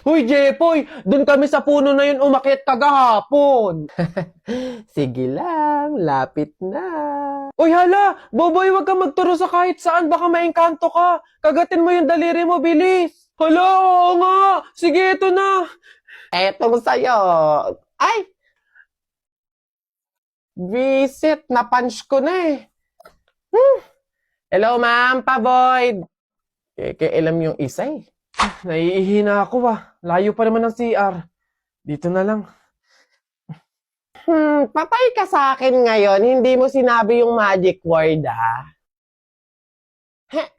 Huy, Jepoy, dun kami sa puno na yun umakyat kagahapon. Sige lang, lapit na. Uy, hala! Boboy, wag kang magturo sa kahit saan, baka maengkanto ka. Kagatin mo yung daliri mo, bilis. Hala, oo nga. Sige, ito na. Etong sa'yo. Ay, visit. Na-punch ko na eh. Hello, ma'am. Pa-void. Alam yung isa eh. Naiihina ako ba? Layo pa naman ng CR. Dito na lang. Patay ka sa akin ngayon. Hindi mo sinabi yung magic word, ah. Heh.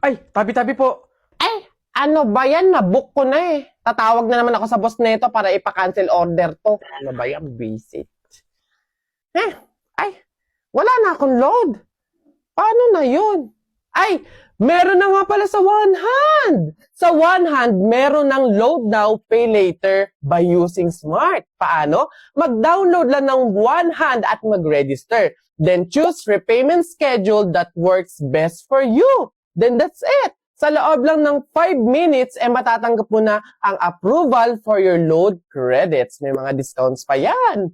Ay, tabi-tabi po. Ay, ano ba yan? Nabook ko na eh. Tatawag na naman ako sa boss nito para ipa-cancel order to. Ano ba yan? Visit. Ay, wala na akong load. Paano na yun? Ay, meron na nga pala sa One Hand. Sa One Hand, meron ng load now, pay later by using Smart. Paano? Mag-download lang ng One Hand at mag-register. Then choose repayment schedule that works best for you. Then that's it. Sa loob lang ng 5 minutes, matatanggap mo na ang approval for your load credits. May mga discounts pa yan.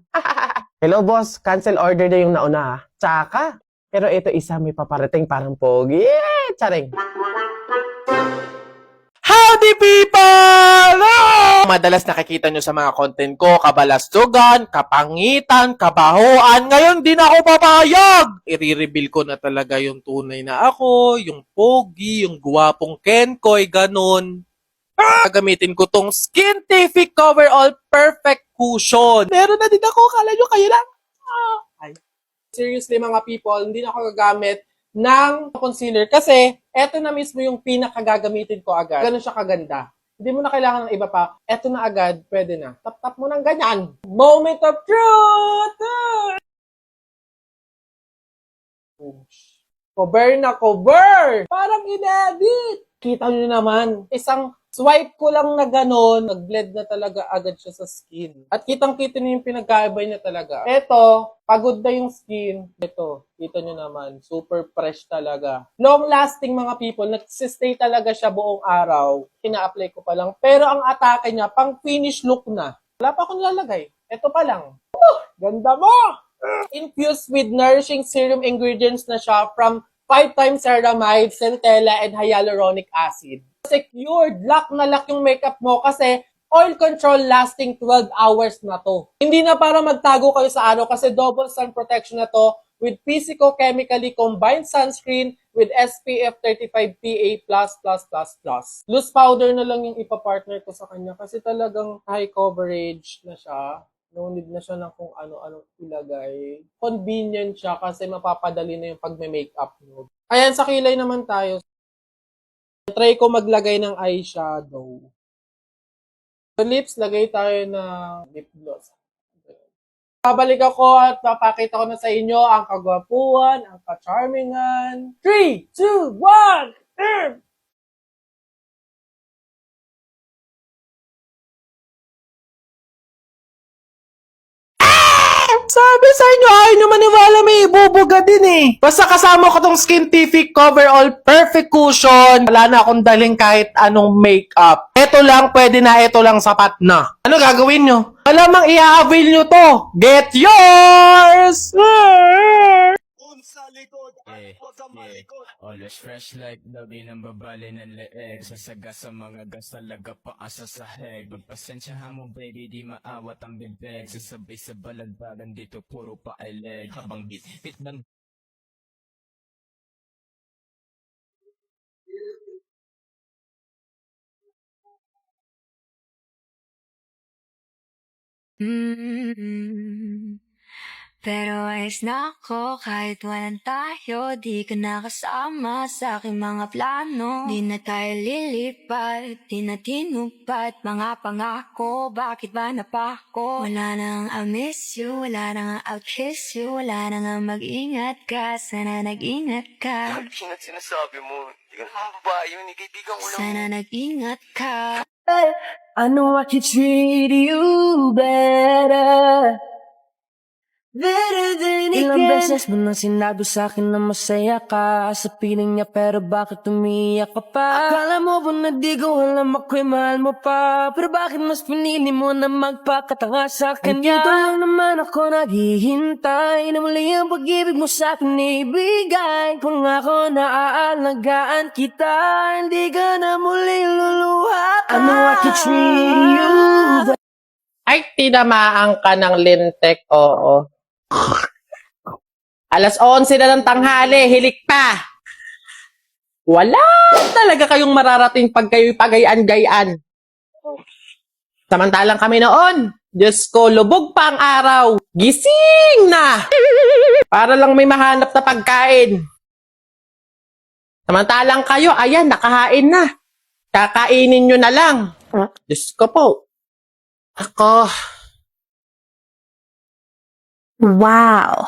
Hello boss, cancel order na yung nauna ha. Tsaka, pero ito isa may paparating parang pogi. Yeah! Charing! Howdy people! Oh! Madalas nakikita nyo sa mga content ko, kabalastugan, kapangitan, kabahuan. Ngayon di na ako papayag! I-reveal ko na talaga yung tunay na ako, yung pogi, yung guwapong Kenkoy, ganun. Gagamitin ko tong Skintific Coverall Perfect Cushion. Meron na din ako, kala nyo kayo lang. Ay. Seriously mga people, hindi na ako gagamit ng concealer kasi eto na mismo yung pinakagagamitin ko agad. Ganun siya kaganda. Hindi mo na kailangan ng iba pa. Eto na agad, pwede na. Tap-tap mo ng ganyan. Moment of truth! Cover na cover! Parang in-edit! Kita nyo naman, isang swipe ko lang na gano'n, nag-blend na talaga agad siya sa skin. At kitang-kita nyo yung pinagkaibay niya talaga. Eto, pagod na yung skin. Ito, kita nyo naman, super fresh talaga. Long-lasting mga people, nagsistay talaga siya buong araw. Ina-apply ko pa lang. Pero ang atake niya, pang finish look na. Wala pa akong lalagay. Ito pa lang. Ganda mo! Infused with nourishing serum ingredients na siya from 5 times ceramide, centella, and hyaluronic acid. Secured, lock na lock yung makeup mo kasi oil control lasting 12 hours na to. Hindi na para magtago kayo sa araw kasi double sun protection na to with physico-chemically combined sunscreen with SPF 35 PA++++. Loose powder na lang yung ipapartner ko sa kanya kasi talagang high coverage na siya. No need na siya ng kung ano-anong ilagay. Convenient siya kasi mapapadali na yung pagme-makeup mo. Ayan, sa kilay naman tayo. Try ko maglagay ng eyeshadow. Sa lips, lagay tayo ng lip gloss. Babalik ako at papakita ko na sa inyo ang kagwapuan, ang ka-charmingan. 3, 2, 1, turn! Sabi sa inyo, ayaw nyo maniwala may ibubuga din eh. Basta kasama ko tong Skintific Coverall Perfect Cushion. Wala na akong daling kahit anong makeup. Ito lang, pwede na, ito lang sapat na. Ano gagawin nyo? Malamang i-avail nyo to. Get yours! Always fresh like labi ng babali ng leeg. Sasaga sa mga gas talaga paasa sa head. Magpasensyahan mo baby, di maawat ang bibig. Sasabay sa balagbagan dito puro pa ileg. Habang bit ng Pero ayos na ako kahit walang tayo. Di ka nakasama sa aking mga plano. Di na tayo lilipat, di na tinupad mga pangako. Bakit ba napako? Wala nang I miss you, wala nang I'll kiss you. Wala nang mag-ingat ka, sana nag-ingat ka. Sinasabi mo, hindi ka naman babae yun, kaibigan ko lang. Sana nag-ingat ka. I know I can treat you better. Ilang beses mo nang sinabi sa'kin na masaya ka sa piling niya, pero bakit umiiyak ka pa? Akala mo ba na di ko alam ako'y mahal mo pa? Pero bakit mas pinili mo na magpakatanga sa kanya? Dito lang naman ako naghihintay na muli ang pag-ibig mo sa'kin ibigay. Kung ako na aalagaan kita, hindi ka na muli luluha pa. I know I could treat you. Ay, tinamaan ka ng lintek, oo. Alas 11 na ng tanghali, hilik pa. Wala talaga kayong mararating pag kayo'y pagayan-gayan. Samantalang kami noon, Diyos ko, lubog pa ang araw. Gising na! Para lang may mahanap na pagkain. Samantalang kayo, ayan, nakahain na. Kakainin nyo na lang. Diyos ko po. Ako. Wow.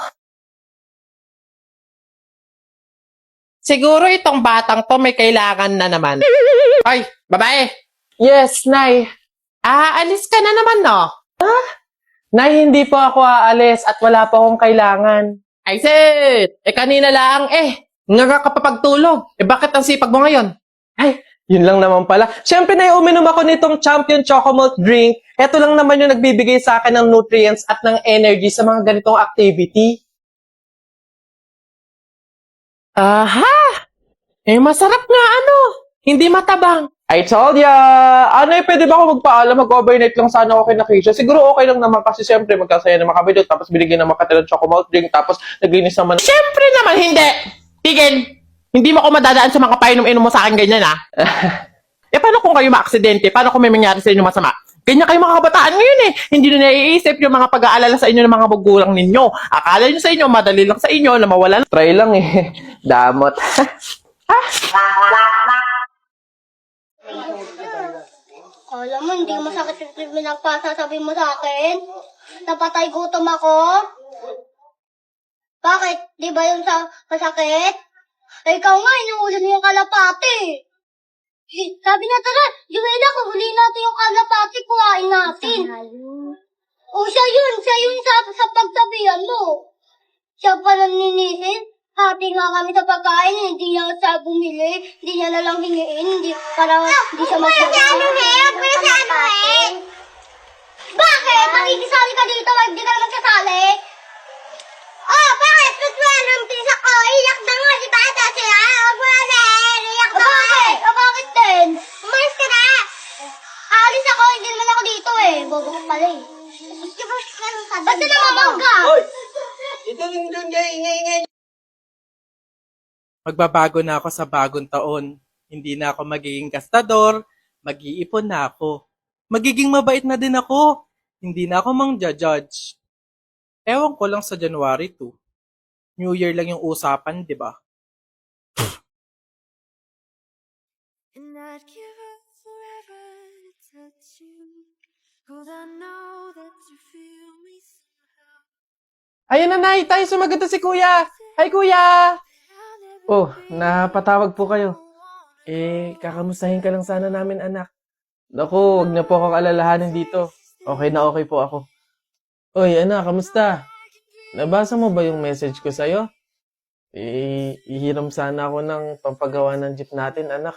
Siguro itong batang to may kailangan na naman. Ay, babae. Yes, Nay. Aalis ka na naman, no? Nay, hindi po ako aalis at wala po akong kailangan. Ay, sit! Kanina lang, nga ka pa pagtulog. Bakit ang sipag mo ngayon? Ay, yun lang naman pala. Siyempre, Nay, uminom ako nitong Champion Chocomalt drink. Ito lang naman yung nagbibigay sa akin ng nutrients at ng energy sa mga ganitong activity. Aha! Masarap nga, hindi matabang. I told ya! Pwede ba ako magpaalam? Mag-overnight lang sana ako kay Nakisha. Siguro okay lang naman kasi siyempre magkasaya naman kami doon. Tapos binigyan naman ka ng chocomalt drink. Tapos naglinis naman. Siyempre naman, hindi! Tigil! Hindi mo ako madadaan sa mga painom-inom mo sa akin ganyan, ha? Paano kung kayo ma-aksidente? Paano kung may mangyari sa inyo masama? Ganyan kayo mga kabataan ngayon Hindi nyo naiisip yung mga pag-aalala sa inyo ng mga magulang ninyo. Akala nyo sa inyo, madali lang sa inyo na mawala. Try lang Damot. Alam mo, hindi masakit yung pinagpasasabi mo sa akin. Napatay gutom ako. Bakit? Di ba yung masakit? Ikaw nga, inuulan mo yung kalapati. Sabi na tara, Juela, kuhuli natin yung kalapati, kuhain natin. Siya yun sa pagsabihan mo. Siya pala ninisin. Hati nga kami sa pagkain, hindi niya sa bumili, hindi niya na lang hingiin, para hindi siya magsasabi. Bakit? Makikisali ka dito, hindi ka na magsasali? Bakit? Tutwala ng pisa ko, iyak na nga, di ba? Kasi iyak na nga. Bakit din? Umalis ka na. Aalis ako, hindi naman ako dito Bobo ko pala Ba't na namamangga? Ito yung ingay. Magbabago na ako sa bagong taon. Hindi na ako magiging gastador, mag-iipon na ako. Magiging mabait na din ako. Hindi na ako mang-judge. Ewan ko lang sa January 2. New Year lang yung usapan, di ba? And I'd give up forever to touch you, 'cause I know that you feel me somehow. Ayun na, Nay! Tayo sumagot na si Kuya! Hi, Kuya! Oh, napatawag po kayo. Kakamustahin ka lang sana namin, anak. Naku, wag na po akong alalahanin dito. Okay na okay po ako. Oy, anak, kamusta? Nabasa mo ba yung message ko sa'yo? Ihiram sana ako ng pampagawa ng jeep natin, anak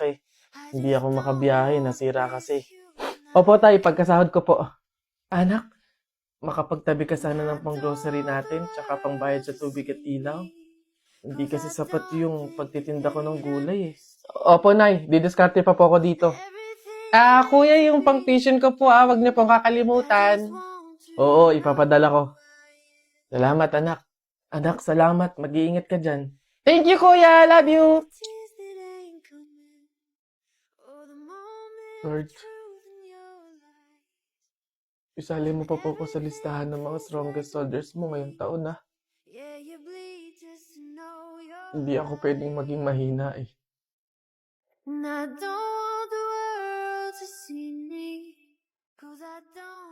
Hindi ako makabiyahe, nasira kasi. Opo, tay, pagkasahod ko po. Anak, makapagtabi ka sana ng pang-grocery natin, tsaka pangbayad sa tubig at ilaw. Hindi kasi sapat yung pagtitinda ko ng gulay Opo, Nay. Didiskarte pa po ako dito. Kuya, yung pang-tuition ko po wag niyo pong kakalimutan. Oo, ipapadala ko. Salamat, anak. Anak, salamat. Mag-iingat ka dyan. Thank you, Kuya. Love you. Lord, isali mo pa po ko sa listahan ng mga strongest soldiers mo ngayong taon, ha? Hindi ako pwedeng maging mahina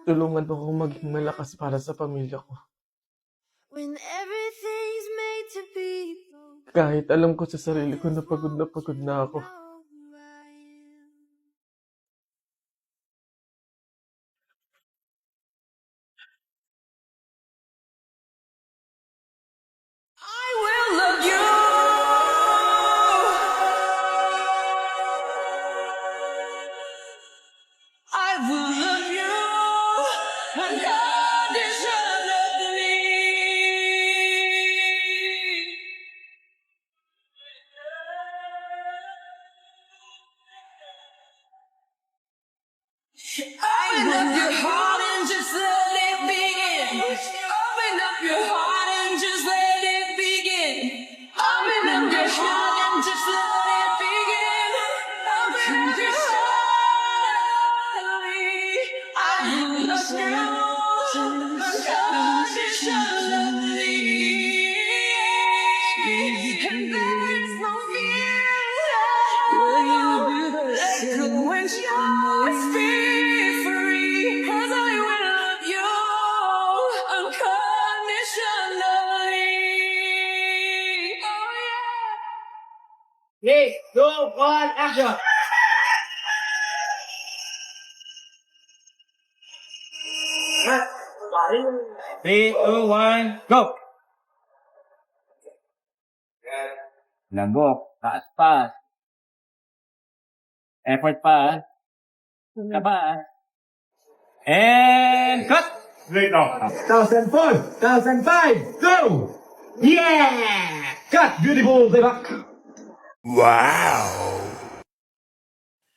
Tulungan mo akong maging malakas para sa pamilya ko. Kahit alam ko sa sarili ko na pagod na ako. will love you unconditionally. Open up your heart and just let it begin. Open up your heart and just let it begin. Open up your heart and just let it begin. Open up your heart. I will love you unconditionally. And there is no fear. Let go and just be free. 'Cause I will love you unconditionally. Oh yeah. 3, 2, 1, action! Three, two, one, go! Lagok, taas pa. Effort pa. Taba. And cut! 1004, 1005, go! Yeah! Cut! Beautiful, diba?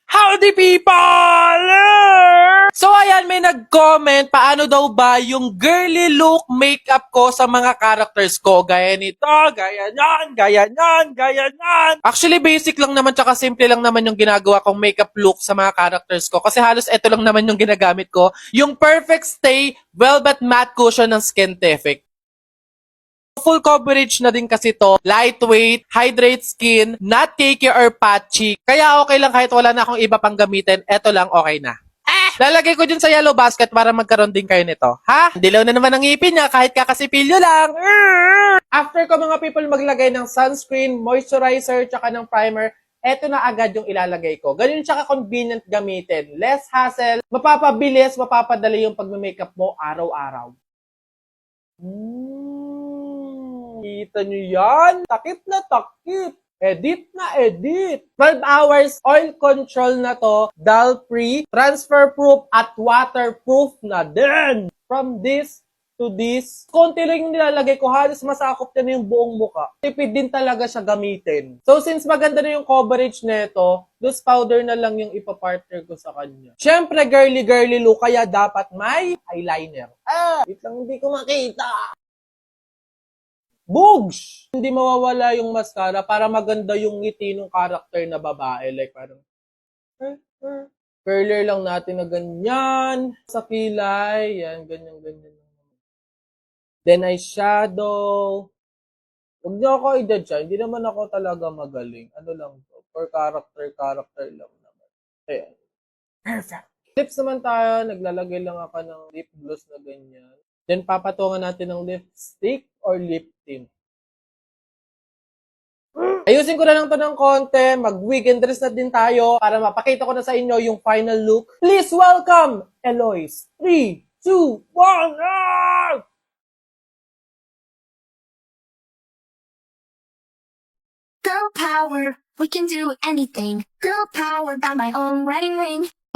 Howdy people! So ayan, may nag-comment paano daw ba yung girly look makeup ko sa mga characters ko. Gaya nito, gaya nyan, gaya nyan, gaya nyan. Actually, basic lang naman tsaka simple lang naman yung ginagawa kong makeup look sa mga characters ko. Kasi halos ito lang naman yung ginagamit ko. Yung Perfect Stay Velvet Matte Cushion ng Skintific. Full coverage na din kasi to. Lightweight, hydrate skin, not cakey or patchy. Kaya okay lang kahit wala na akong iba pang gamitin. Eto lang, okay na. Lalagay ko dyan sa yellow basket para magkaroon din kayo nito. Ha? Dilaw na naman ang ngipin niya kahit kakasipilyo lang. After ko mga people maglagay ng sunscreen, moisturizer, tsaka ng primer, eto na agad yung ilalagay ko. Ganun siya ka-convenient gamitin. Less hassle, mapapabilis, mapapadali yung pag-makeup mo araw-araw. Kita nyo yan? Takip na takip. Edit na edit. 12 hours oil control na to. Dull-free, transfer-proof, at waterproof na din. From this to this, konti lang yung nilalagay ko. Halos masakop na yung buong muka. Tipid din talaga siya gamitin. So since maganda na yung coverage nito, loose powder na lang yung ipapartner ko sa kanya. Siyempre, girly-girly look, kaya dapat may eyeliner. Wait lang, hindi ko makita. Boogs! Hindi mawawala yung mascara para maganda yung ngiti ng character na babae. Like parang, curler lang natin na ganyan. Sa kilay, yan, ganyan-ganyan. Then eyeshadow. Huwag niyo ako i-judge siya. Hindi naman ako talaga magaling. Ano lang to? For character lang naman. Ayan. Perfect. Lips naman tayo. Naglalagay lang ako ng lip gloss na ganyan. Then, papatungan natin ng lipstick or lip tint. Ayusin ko na lang to ng konti. Mag-wig and dress na din tayo para mapakita ko na sa inyo yung final look. Please welcome Eloise. 3, 2, 1, Girl power, we can do anything. Girl power, by my own wedding ring.